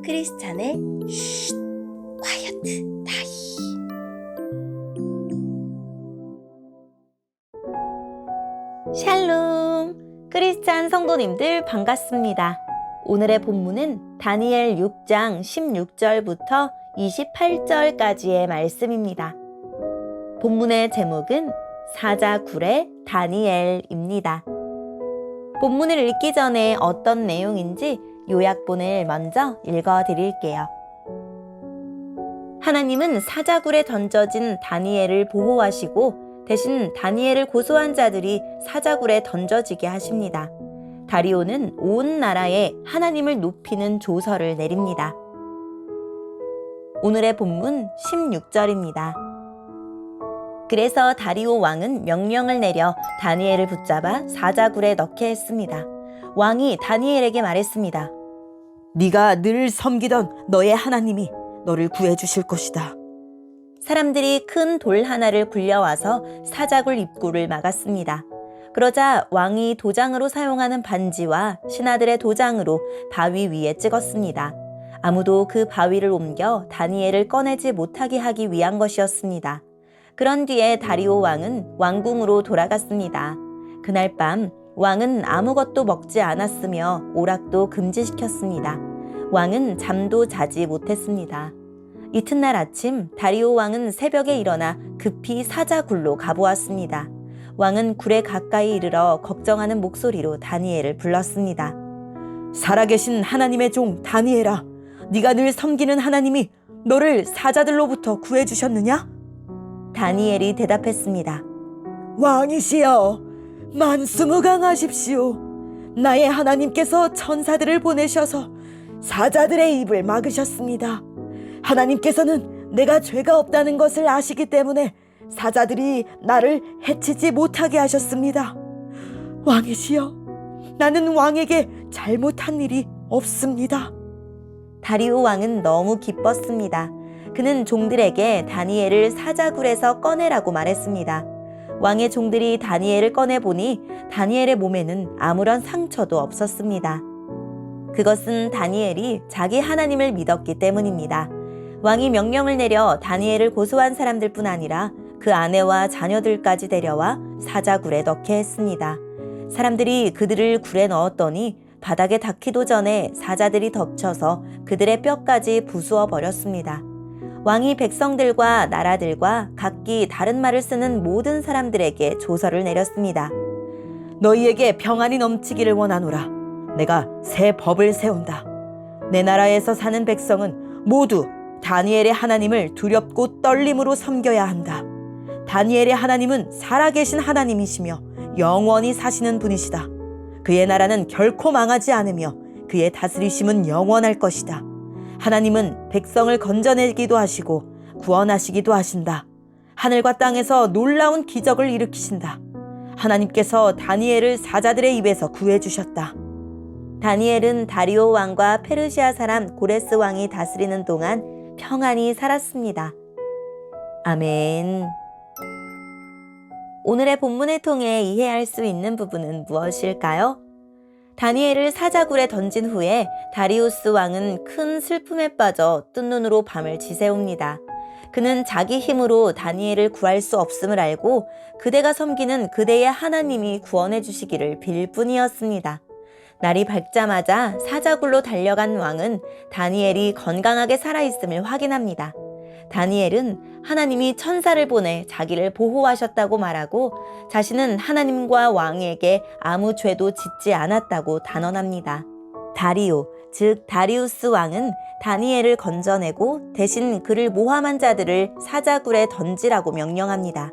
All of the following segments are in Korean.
크리스찬의 쉿 콰이어트 타임. 샬롬, 크리스찬 성도님들 반갑습니다. 오늘의 본문은 다니엘 6장 16절부터 28절까지의 말씀입니다. 본문의 제목은 사자굴의 다니엘입니다. 본문을 읽기 전에 어떤 내용인지 요약본을 먼저 읽어드릴게요. 하나님은 사자굴에 던져진 다니엘을 보호하시고 대신 다니엘을 고소한 자들이 사자굴에 던져지게 하십니다. 다리오는 온 나라에 하나님을 높이는 조서를 내립니다. 오늘의 본문 16절입니다. 그래서 다리오 왕은 명령을 내려 다니엘을 붙잡아 사자굴에 넣게 했습니다. 왕이 다니엘에게 말했습니다. 네가 늘 섬기던 너의 하나님이 너를 구해주실 것이다. 사람들이 큰 돌 하나를 굴려와서 사자굴 입구를 막았습니다. 그러자 왕이 도장으로 사용하는 반지와 신하들의 도장으로 바위 위에 찍었습니다. 아무도 그 바위를 옮겨 다니엘을 꺼내지 못하게 하기 위한 것이었습니다. 그런 뒤에 다리오 왕은 왕궁으로 돌아갔습니다. 그날 밤 왕은 아무것도 먹지 않았으며 오락도 금지시켰습니다. 왕은 잠도 자지 못했습니다. 이튿날 아침 다리오 왕은 새벽에 일어나 급히 사자굴로 가보았습니다. 왕은 굴에 가까이 이르러 걱정하는 목소리로 다니엘을 불렀습니다. 살아계신 하나님의 종 다니엘아, 네가 늘 섬기는 하나님이 너를 사자들로부터 구해주셨느냐? 다니엘이 대답했습니다. 왕이시여, 만수무강하십시오. 나의 하나님께서 천사들을 보내셔서 사자들의 입을 막으셨습니다. 하나님께서는 내가 죄가 없다는 것을 아시기 때문에 사자들이 나를 해치지 못하게 하셨습니다. 왕이시여, 나는 왕에게 잘못한 일이 없습니다. 다리오 왕은 너무 기뻤습니다. 그는 종들에게 다니엘을 사자굴에서 꺼내라고 말했습니다. 왕의 종들이 다니엘을 꺼내보니 다니엘의 몸에는 아무런 상처도 없었습니다. 그것은 다니엘이 자기 하나님을 믿었기 때문입니다. 왕이 명령을 내려 다니엘을 고소한 사람들뿐 아니라 그 아내와 자녀들까지 데려와 사자굴에 넣게 했습니다. 사람들이 그들을 굴에 넣었더니 바닥에 닿기도 전에 사자들이 덮쳐서 그들의 뼈까지 부수어 버렸습니다. 왕이 백성들과 나라들과 각기 다른 말을 쓰는 모든 사람들에게 조서를 내렸습니다. 너희에게 평안이 넘치기를 원하노라. 내가 새 법을 세운다. 내 나라에서 사는 백성은 모두 다니엘의 하나님을 두렵고 떨림으로 섬겨야 한다. 다니엘의 하나님은 살아계신 하나님이시며 영원히 사시는 분이시다. 그의 나라는 결코 망하지 않으며 그의 다스리심은 영원할 것이다. 하나님은 백성을 건져내기도 하시고 구원하시기도 하신다. 하늘과 땅에서 놀라운 기적을 일으키신다. 하나님께서 다니엘을 사자들의 입에서 구해주셨다. 다니엘은 다리오 왕과 페르시아 사람 고레스 왕이 다스리는 동안 평안히 살았습니다. 아멘. 오늘의 본문을 통해 이해할 수 있는 부분은 무엇일까요? 다니엘을 사자굴에 던진 후에 다리우스 왕은 큰 슬픔에 빠져 뜬 눈으로 밤을 지새웁니다. 그는 자기 힘으로 다니엘을 구할 수 없음을 알고 그대가 섬기는 그대의 하나님이 구원해 주시기를 빌 뿐이었습니다. 날이 밝자마자 사자굴로 달려간 왕은 다니엘이 건강하게 살아있음을 확인합니다. 다니엘은 하나님이 천사를 보내 자기를 보호하셨다고 말하고 자신은 하나님과 왕에게 아무 죄도 짓지 않았다고 단언합니다. 다리오, 즉 다리우스 왕은 다니엘을 건져내고 대신 그를 모함한 자들을 사자굴에 던지라고 명령합니다.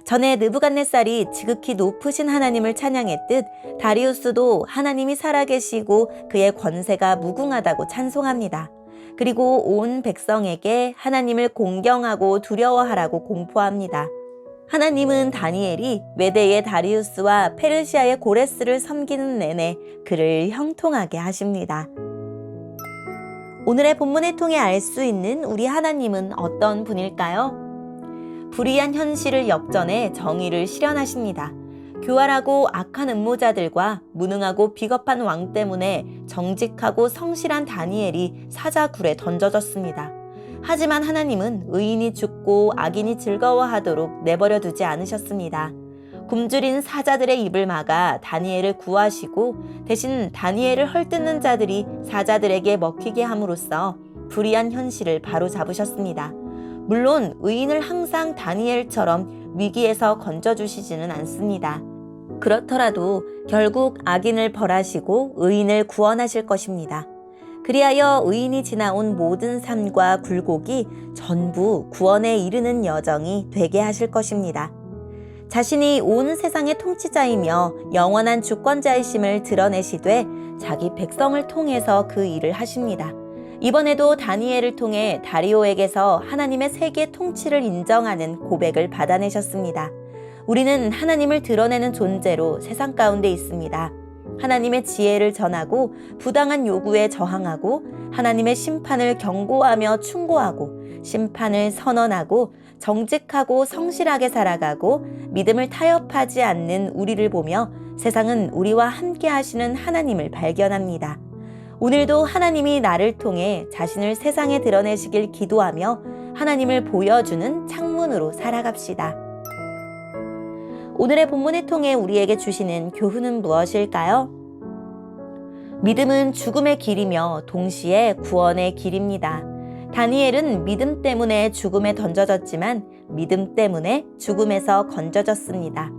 전에 느부갓네살이 지극히 높으신 하나님을 찬양했듯 다리우스도 하나님이 살아계시고 그의 권세가 무궁하다고 찬송합니다. 그리고 온 백성에게 하나님을 공경하고 두려워하라고 공포합니다. 하나님은 다니엘이 메대의 다리우스와 페르시아의 고레스를 섬기는 내내 그를 형통하게 하십니다. 오늘의 본문을 통해 알 수 있는 우리 하나님은 어떤 분일까요? 불의한 현실을 역전해 정의를 실현하십니다. 교활하고 악한 음모자들과 무능하고 비겁한 왕 때문에 정직하고 성실한 다니엘이 사자굴에 던져졌습니다. 하지만 하나님은 의인이 죽고 악인이 즐거워하도록 내버려 두지 않으셨습니다. 굶주린 사자들의 입을 막아 다니엘을 구하시고 대신 다니엘을 헐뜯는 자들이 사자들에게 먹히게 함으로써 불의한 현실을 바로잡으셨습니다. 물론 의인을 항상 다니엘처럼 위기에서 건져주시지는 않습니다. 그렇더라도 결국 악인을 벌하시고 의인을 구원하실 것입니다. 그리하여 의인이 지나온 모든 삶과 굴곡이 전부 구원에 이르는 여정이 되게 하실 것입니다. 자신이 온 세상의 통치자이며 영원한 주권자이심을 드러내시되 자기 백성을 통해서 그 일을 하십니다. 이번에도 다니엘을 통해 다리오에게서 하나님의 세계 통치를 인정하는 고백을 받아내셨습니다. 우리는 하나님을 드러내는 존재로 세상 가운데 있습니다. 하나님의 지혜를 전하고 부당한 요구에 저항하고 하나님의 심판을 경고하며 충고하고 심판을 선언하고 정직하고 성실하게 살아가고 믿음을 타협하지 않는 우리를 보며 세상은 우리와 함께 하시는 하나님을 발견합니다. 오늘도 하나님이 나를 통해 자신을 세상에 드러내시길 기도하며 하나님을 보여주는 창문으로 살아갑시다. 오늘의 본문을 통해 우리에게 주시는 교훈은 무엇일까요? 믿음은 죽음의 길이며 동시에 구원의 길입니다. 다니엘은 믿음 때문에 죽음에 던져졌지만 믿음 때문에 죽음에서 건져졌습니다.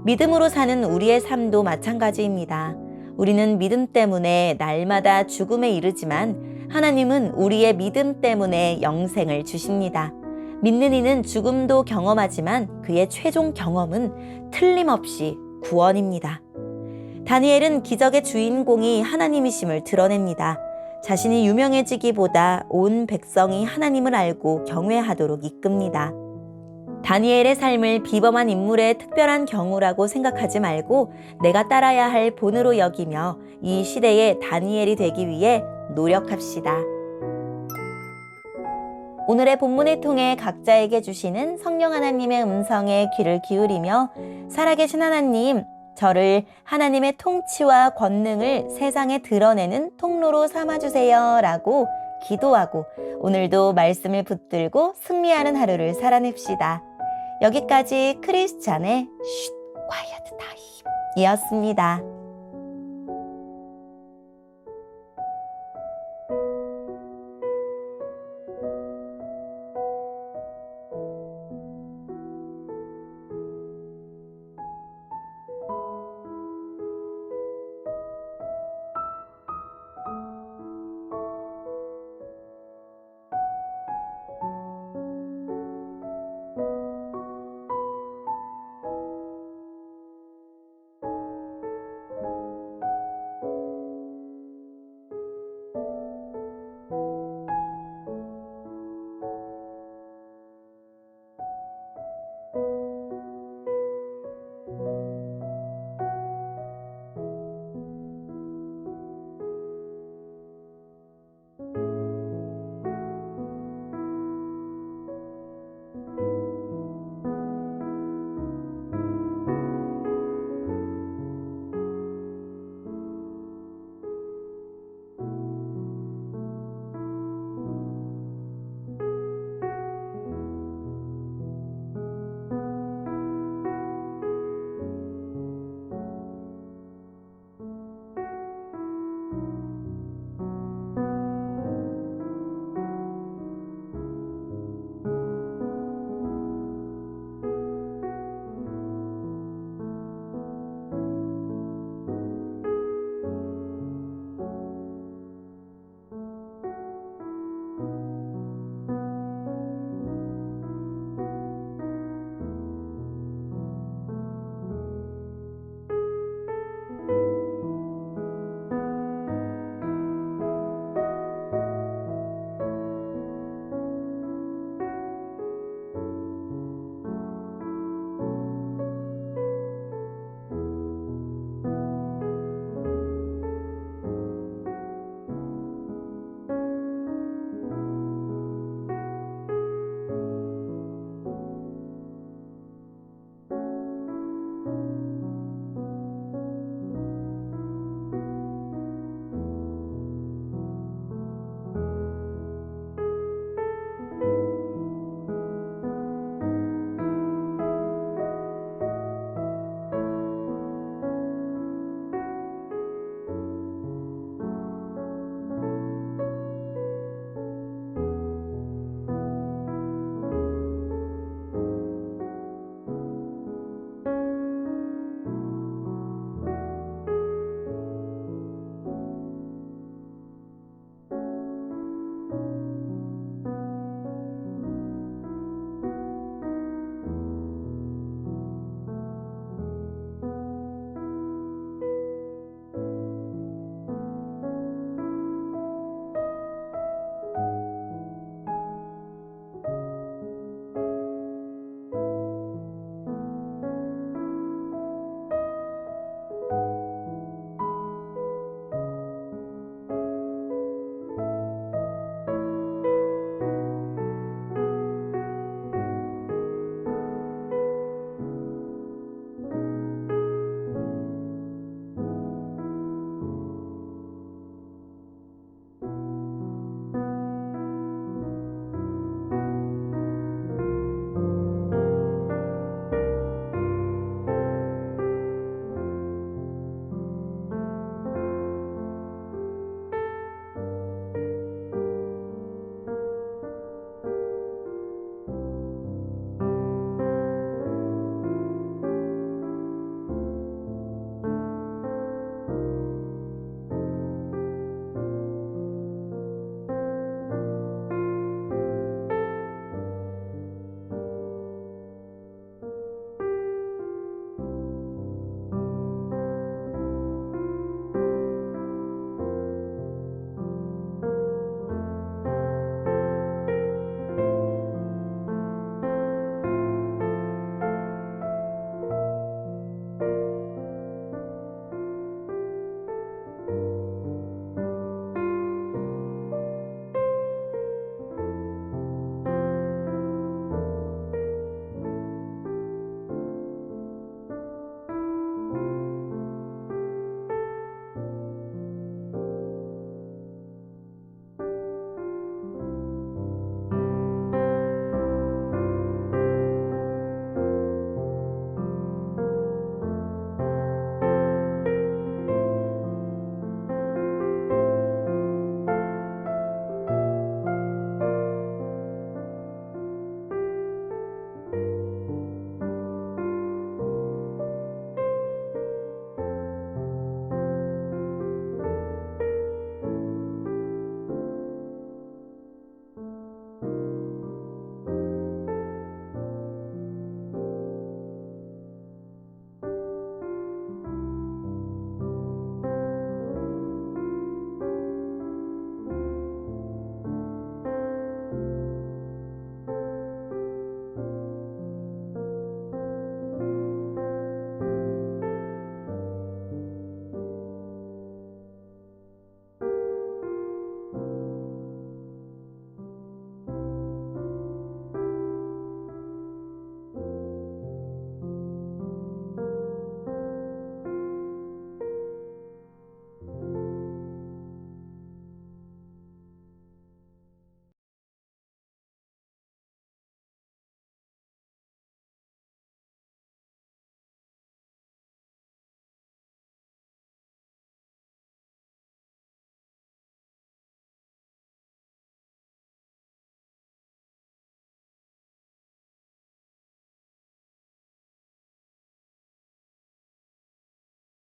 믿음으로 사는 우리의 삶도 마찬가지입니다. 우리는 믿음 때문에 날마다 죽음에 이르지만 하나님은 우리의 믿음 때문에 영생을 주십니다. 믿는 이는 죽음도 경험하지만 그의 최종 경험은 틀림없이 구원입니다. 다니엘은 기적의 주인공이 하나님이심을 드러냅니다. 자신이 유명해지기보다 온 백성이 하나님을 알고 경외하도록 이끕니다. 다니엘의 삶을 비범한 인물의 특별한 경우라고 생각하지 말고 내가 따라야 할 본으로 여기며 이 시대의 다니엘이 되기 위해 노력합시다. 오늘의 본문을 통해 각자에게 주시는 성령 하나님의 음성에 귀를 기울이며 살아계신 하나님, 저를 하나님의 통치와 권능을 세상에 드러내는 통로로 삼아주세요 라고 기도하고 오늘도 말씀을 붙들고 승리하는 하루를 살아냅시다. 여기까지 크리스찬의 쉿 콰이어트 타임이었습니다.